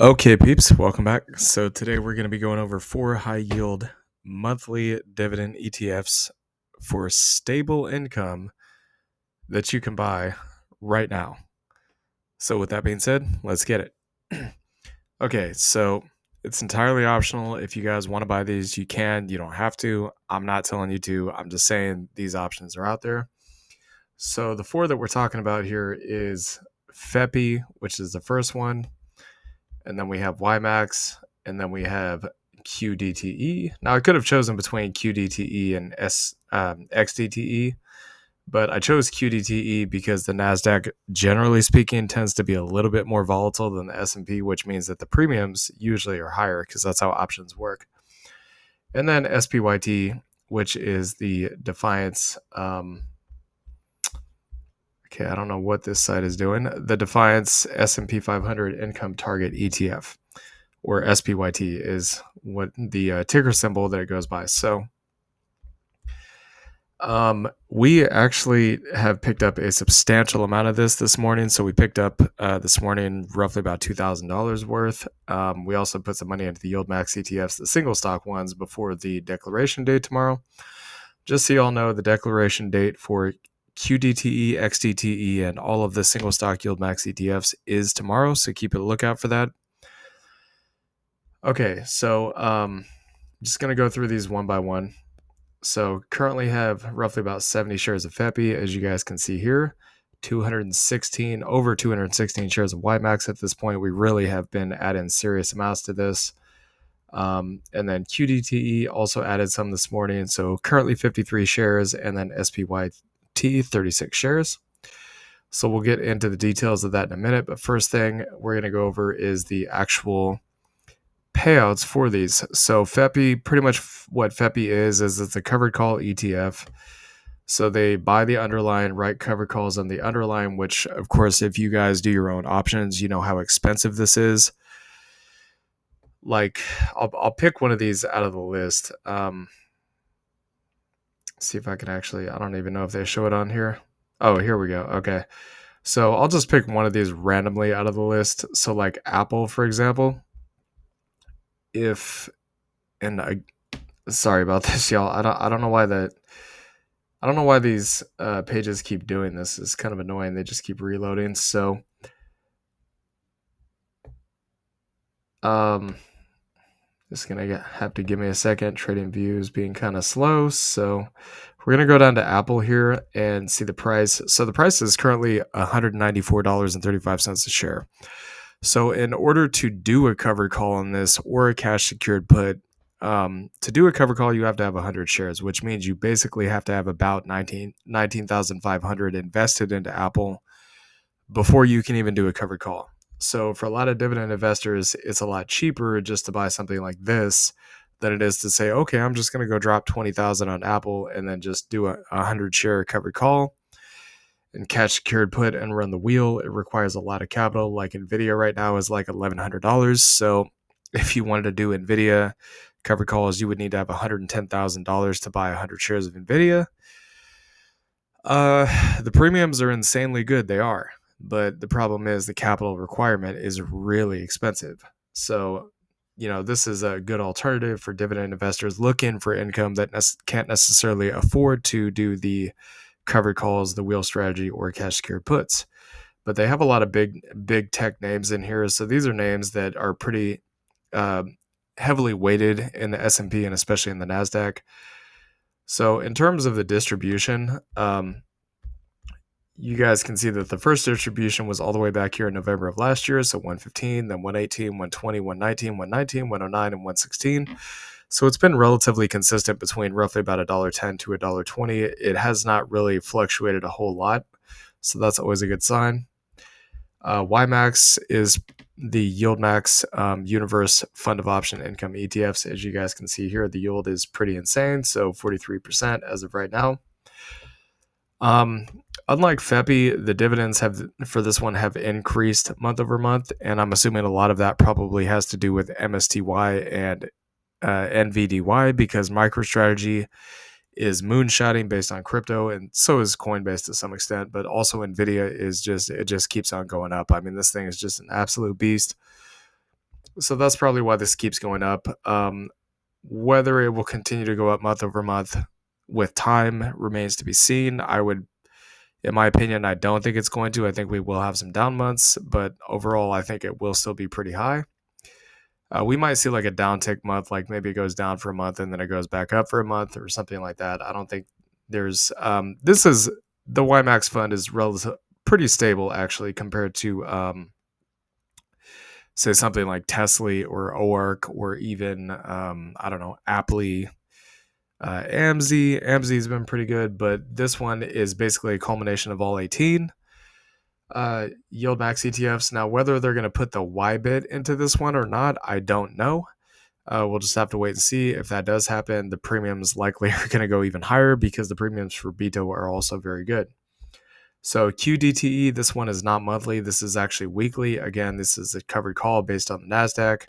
Okay, peeps, welcome back. So today we're going to be going over 4 high yield monthly dividend ETFs for stable income that you can buy right now. So with that being said, let's get it. Okay, so it's entirely optional. If you guys want to buy these, you can. You don't have to. I'm not telling you to. I'm just saying these options are out there. So the 4 that we're talking about here is FEPI, which is the first one. And then we have YMAX, and then we have QDTE. Now, I could have chosen between QDTE and XDTE, but I chose QDTE because the NASDAQ, generally speaking, tends to be a little bit more volatile than the S&P, which means that the premiums usually are higher because that's how options work. And then SPYT, which is the Defiance. Okay, I don't know what this site is doing. The Defiance S&P 500 Income Target ETF, or SPYT, is what the ticker symbol that it goes by. So we actually have picked up a substantial amount of this morning. So we picked up this morning roughly about $2,000 worth. We also put some money into the YMAX ETFs, the single stock ones, before the declaration date tomorrow. Just so you all know, the declaration date for QDTE, XDTE, and all of the single stock YMAX ETFs is tomorrow. So keep a lookout for that. Okay, so I'm just going to go through these one by one. So currently have roughly about 70 shares of FEPI, as you guys can see here. Over 216 shares of YMAX at this point. We really have been adding serious amounts to this. And then QDTE also added some this morning. So currently 53 shares, and then SPYT 36 shares. So we'll get into the details of that in a minute. But first thing we're going to go over is the actual payouts for these. So FEPI, pretty much what FEPI is it's a covered call ETF. So they buy the underlying, write covered calls on the underlying, which of course, if you guys do your own options, you know how expensive this is. Like I'll pick one of these out of the list. See if I can actually, I don't even know if they show it on here. Oh, here we go. Okay. So I'll just pick one of these randomly out of the list. So like Apple, for example, sorry about this, y'all. I don't know why these pages keep doing this. It's kind of annoying. They just keep reloading. So just gonna have to give me a second. Trading views being kind of slow. So we're gonna go down to Apple here and see the price. So the price is currently $194.35 a share. So in order to do a covered call on this or a cash secured put, to do a cover call, you have to have 100 shares, which means you basically have to have about 19,500 invested into Apple before you can even do a covered call. So for a lot of dividend investors, it's a lot cheaper just to buy something like this than it is to say, okay, I'm just going to go drop 20,000 on Apple and then just do a 100 share covered call and cash secured put and run the wheel. It requires a lot of capital. Like Nvidia right now is like $1,100. So if you wanted to do Nvidia covered calls, you would need to have $110,000 to buy 100 shares of Nvidia. The premiums are insanely good. They are. But the problem is the capital requirement is really expensive. So, this is a good alternative for dividend investors looking for income that can't necessarily afford to do the covered calls, the wheel strategy, or cash secured puts. But they have a lot of big tech names in here. So these are names that are pretty heavily weighted in the S&P and especially in the NASDAQ. So in terms of the distribution, you guys can see that the first distribution was all the way back here in November of last year. So 115, then 118, 120, 119, 119, 109, and 116. So it's been relatively consistent between roughly about $1.10 to $1.20. It has not really fluctuated a whole lot. So that's always a good sign. YMAX is the YMAX Universe Fund of Option Income ETFs. As you guys can see here, the yield is pretty insane. So 43% as of right now. Unlike FEPI, the dividends for this one have increased month over month, and I'm assuming a lot of that probably has to do with MSTY and NVDY, because MicroStrategy is moonshotting based on crypto, and so is Coinbase to some extent, but also Nvidia just keeps on going up. I mean, this thing is just an absolute beast. So that's probably why this keeps going up. Whether it will continue to go up month over month with time remains to be seen. In my opinion, I don't think it's going to. I think we will have some down months, but overall, I think it will still be pretty high. We might see like a downtick month, like maybe it goes down for a month and then it goes back up for a month or something like that. I don't think there's this is the YMAX fund is relative pretty stable actually compared to say something like Tesla or OARC or even I don't know, Aptly. AMZ has been pretty good, but this one is basically a culmination of all 18 yield max ETFs. Now, whether they're going to put the YBIT into this one or not, I don't know. We'll just have to wait and see. If that does happen, the premiums likely are going to go even higher because the premiums for BITO are also very good. So QDTE, this one is not monthly. This is actually weekly. Again, this is a covered call based on the NASDAQ.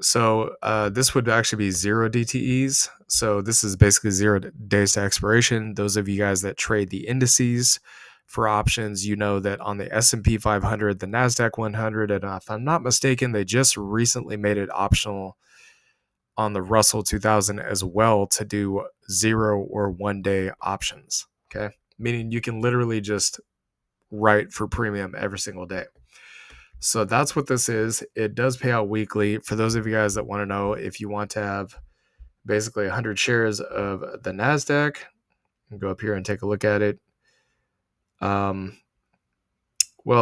So this would actually be 0 DTEs. So this is basically 0 days to expiration. Those of you guys that trade the indices for options, you know that on the S&P 500, the NASDAQ 100, and if I'm not mistaken, they just recently made it optional on the Russell 2000 as well to do 0 or 1 day options. Okay, meaning you can literally just write for premium every single day. So that's what this is. It does pay out weekly. For those of you guys that want to know, if you want to have basically 100 shares of the NASDAQ, go up here and take a look at it. Well,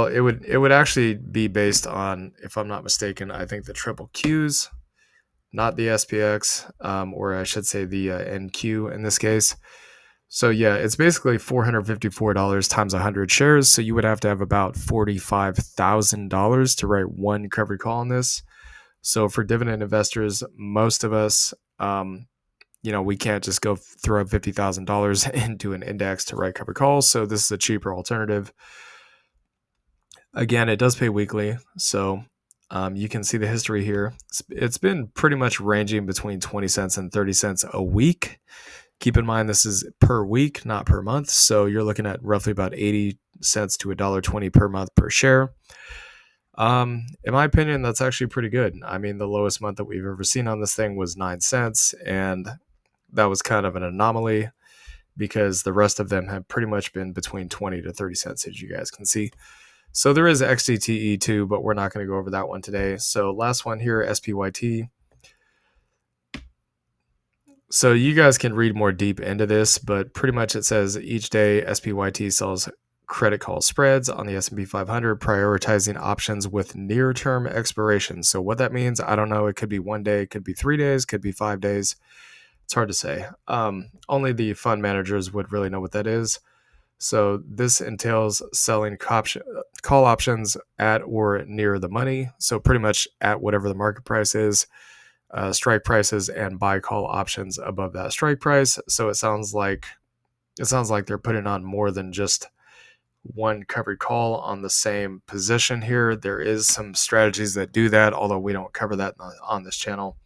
it would actually be based on, if I'm not mistaken, I think the triple Qs, not the SPX, or I should say the NQ in this case. So yeah, it's basically $454 times 100 shares. So you would have to have about $45,000 to write one covered call on this. So for dividend investors, most of us, we can't just go throw $50,000 into an index to write covered calls. So this is a cheaper alternative. Again, it does pay weekly. So you can see the history here. It's been pretty much ranging between 20 cents and 30 cents a week. Keep in mind, this is per week, not per month. So you're looking at roughly about 80 cents to $1.20 per month per share. In my opinion, that's actually pretty good. I mean, the lowest month that we've ever seen on this thing was 9 cents. And that was kind of an anomaly because the rest of them have pretty much been between 20 to 30 cents, as you guys can see. So there is XDTE too, but we're not going to go over that one today. So last one here, SPYT. So you guys can read more deep into this, but pretty much it says each day SPYT sells credit call spreads on the S&P 500, prioritizing options with near-term expiration. So what that means, I don't know. It could be 1 day, it could be 3 days, could be 5 days. It's hard to say. Only the fund managers would really know what that is. So this entails selling call options at or near the money. So pretty much at whatever the market price is. Strike prices and buy call options above that strike price. So it sounds like they're putting on more than just one covered call on the same position here. There is some strategies that do that, although we don't cover that on this channel.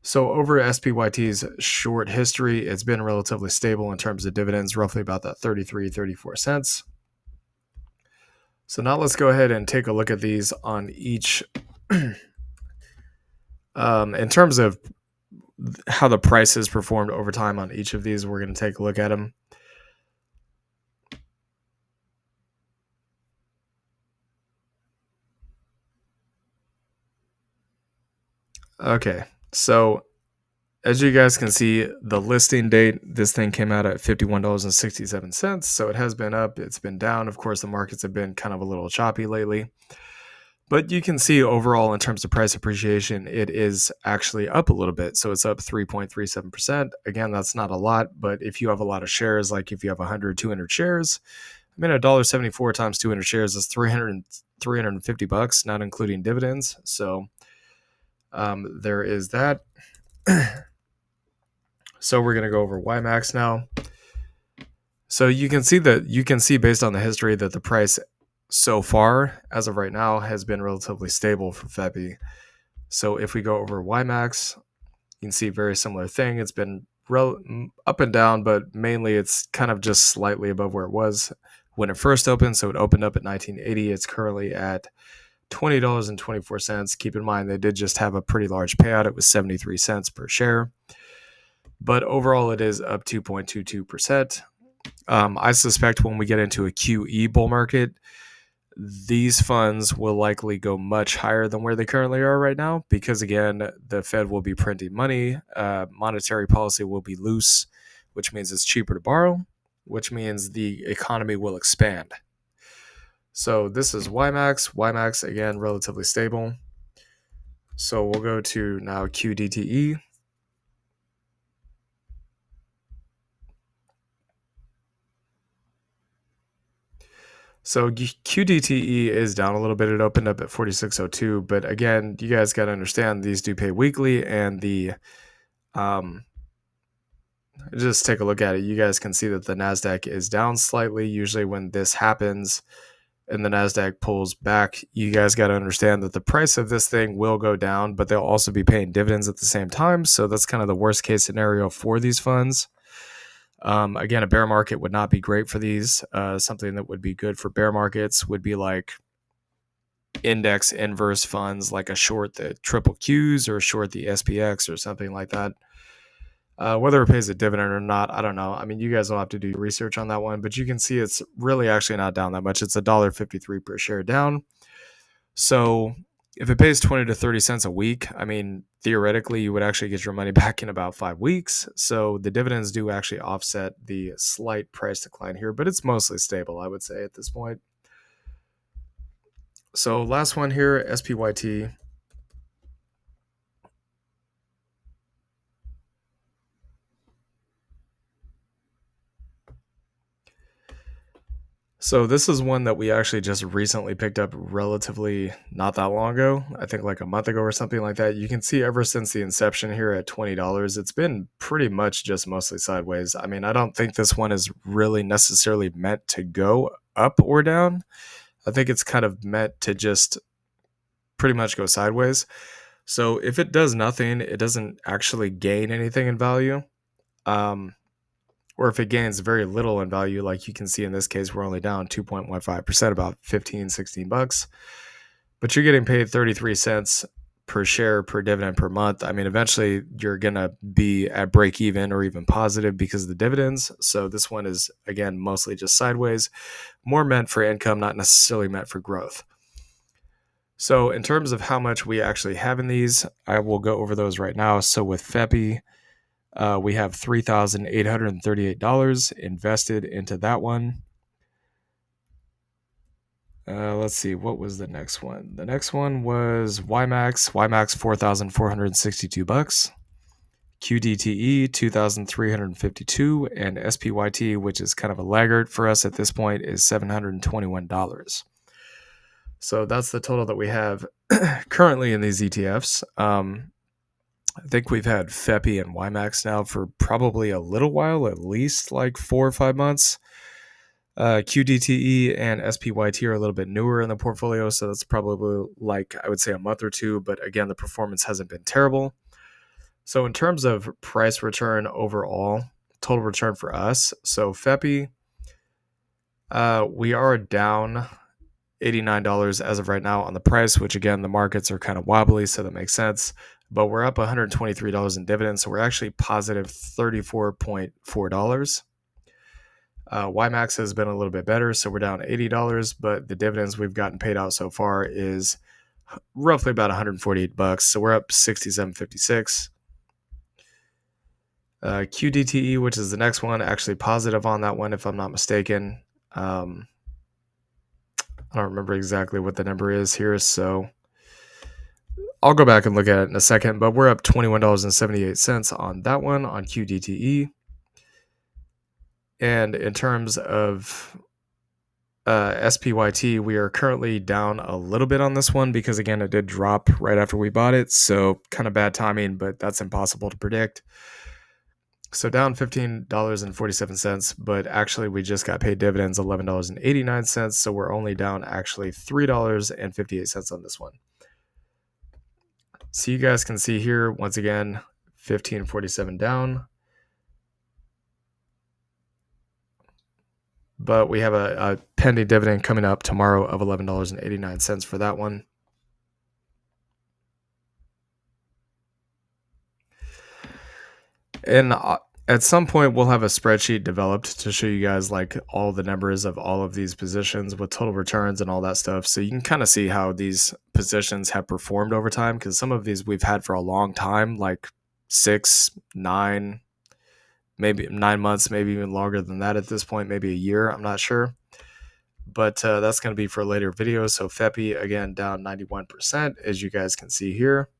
So over SPYT's short history, it's been relatively stable in terms of dividends, roughly about that 34 cents. So now let's go ahead and take a look at these on each. In terms of how the prices performed over time on each of these, we're going to take a look at them. Okay, so as you guys can see, the listing date, this thing came out at $51.67. So it has been up, it's been down. Of course, the markets have been kind of a little choppy lately. But you can see overall in terms of price appreciation, it is actually up a little bit. So it's up 3.37%. Again, that's not a lot, but if you have a lot of shares, like if you have 100, 200 shares, I mean, $1.74 times 200 shares is $350, not including dividends. So there is that. So we're going to go over YMAX now. So you can see based on the history that the price so far, as of right now, has been relatively stable for FEPI. So if we go over YMAX, you can see a very similar thing. It's been up and down, but mainly it's kind of just slightly above where it was when it first opened. So it opened up at 1980. It's currently at $20.24. Keep in mind, they did just have a pretty large payout. It was 73 cents per share. But overall, it is up 2.22%. I suspect when we get into a QE bull market, these funds will likely go much higher than where they currently are right now because, again, the Fed will be printing money. Monetary policy will be loose, which means it's cheaper to borrow, which means the economy will expand. So this is YMAX. YMAX, again, relatively stable. So we'll go to now QDTE. So QDTE is down a little bit. It opened up at 46.02, but again, you guys got to understand these do pay weekly, and the just take a look at it. You guys can see that the NASDAQ is down slightly. Usually when this happens and the NASDAQ pulls back, you guys got to understand that the price of this thing will go down, but they'll also be paying dividends at the same time. So that's kind of the worst case scenario for these funds. Again, a bear market would not be great for these. Something that would be good for bear markets would be like index inverse funds, like a short the triple Qs or a short the SPX or something like that. Whether it pays a dividend or not, I don't know. I mean, you guys will have to do research on that one, but you can see it's really actually not down that much. It's $1.53 per share down. So if it pays 20 to 30 cents a week, I mean, theoretically, you would actually get your money back in about 5 weeks. So the dividends do actually offset the slight price decline here, but it's mostly stable, I would say, at this point. So last one here, SPYT. So this is one that we actually just recently picked up relatively not that long ago. I think like a month ago or something like that. You can see ever since the inception here at $20, it's been pretty much just mostly sideways. I mean, I don't think this one is really necessarily meant to go up or down. I think it's kind of meant to just pretty much go sideways. So if it does nothing, it doesn't actually gain anything in value. Or if it gains very little in value, like you can see in this case, we're only down 2.15%, about 15, 16 bucks. But you're getting paid 33 cents per share per dividend per month. I mean, eventually you're going to be at break even or even positive because of the dividends. So this one is, again, mostly just sideways, more meant for income, not necessarily meant for growth. So in terms of how much we actually have in these, I will go over those right now. So with FEPI, we have $3,838 invested into that one. Let's see, what was the next one? The next one was YMAX 4,462 bucks, QDTE 2,352, and SPYT, which is kind of a laggard for us at this point, is $721. So that's the total that we have currently in these ETFs. I think we've had FEPI and YMAX now for probably a little while, at least like 4 or 5 months. QDTE and SPYT are a little bit newer in the portfolio, so that's probably like, I would say, a month or two. But again, the performance hasn't been terrible. So in terms of price return overall, total return for us, so FEPI, we are down $89 as of right now on the price, which again, the markets are kind of wobbly, so that makes sense. But we're up $123 in dividends, so we're actually positive $34.4. YMAX has been a little bit better, so we're down $80, but the dividends we've gotten paid out so far is roughly about $148, so we're up $67.56. QDTE, which is the next one, actually positive on that one, if I'm not mistaken. I don't remember exactly what the number is here, so I'll go back and look at it in a second, but we're up $21.78 on that one, on QDTE. And in terms of SPYT, we are currently down a little bit on this one because, again, it did drop right after we bought it, so kind of bad timing, but that's impossible to predict. So down $15.47, but actually we just got paid dividends $11.89, so we're only down actually $3.58 on this one. So you guys can see here, once again, $15.47 down. But we have a pending dividend coming up tomorrow of $11.89 for that one. And at some point, we'll have a spreadsheet developed to show you guys like all the numbers of all of these positions with total returns and all that stuff. So you can kind of see how these positions have performed over time, because some of these we've had for a long time, like 6, 9, maybe 9 months, maybe even longer than that at this point, maybe a year. I'm not sure. But that's going to be for a later video. So FEPI, again, down 91%, as you guys can see here.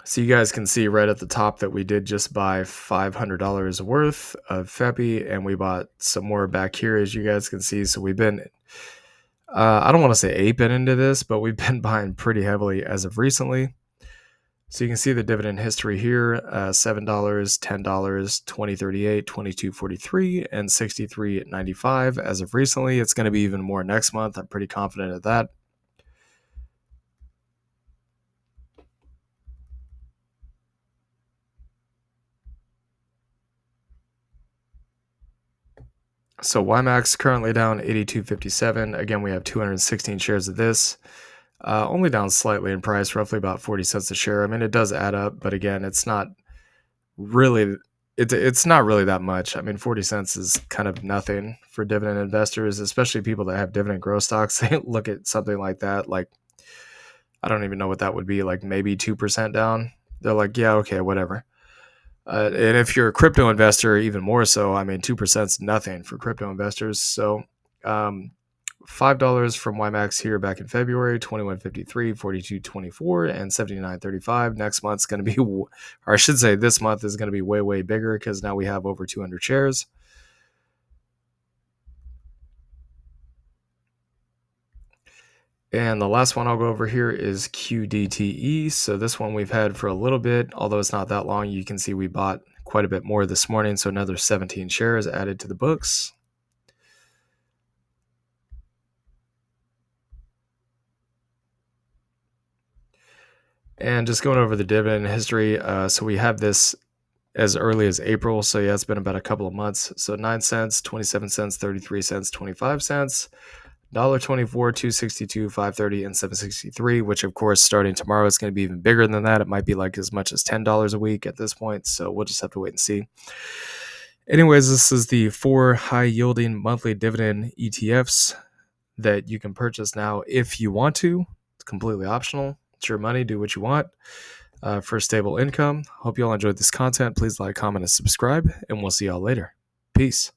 So you guys can see right at the top that we did just buy $500 worth of FEPI, and we bought some more back here, as you guys can see. So we've been, I don't want to say aping into this, but we've been buying pretty heavily as of recently. So you can see the dividend history here, $7, $10, $20.38, $22.43, and $63.95 as of recently. It's going to be even more next month. I'm pretty confident of that. So YMAX currently down 82.57. Again, we have 216 shares of this. Only down slightly in price, roughly about 40 cents a share. I mean, it does add up, but again, it's not really that much. I mean, 40 cents is kind of nothing for dividend investors, especially people that have dividend growth stocks. They look at something like that, like, I don't even know what that would be, like maybe 2% down. They're like, yeah, okay, whatever. And if you're a crypto investor, even more so. I mean, 2% is nothing for crypto investors. So, $5 from YMAX here back in February, 21.53, 42.24, and 79.35. Next month's going to be, or I should say this month is going to be way, way bigger, because now we have over 200 shares. And the last one I'll go over here is QDTE. So this one we've had for a little bit, although it's not that long. You can see we bought quite a bit more this morning, so another 17 shares added to the books. And just going over the dividend history, so we have this as early as April. So yeah, it's been about a couple of months. So 9 cents, 27 cents, 33 cents, 25 cents, $1.24, $2.62, $5.30, and $7.63, which of course starting tomorrow is going to be even bigger than that. It might be like as much as $10 a week at this point. So we'll just have to wait and see. Anyways, this is the 4 high yielding monthly dividend ETFs that you can purchase now if you want to. It's completely optional. It's your money. Do what you want. For stable income. Hope you all enjoyed this content. Please like, comment, and subscribe, and we'll see y'all later. Peace.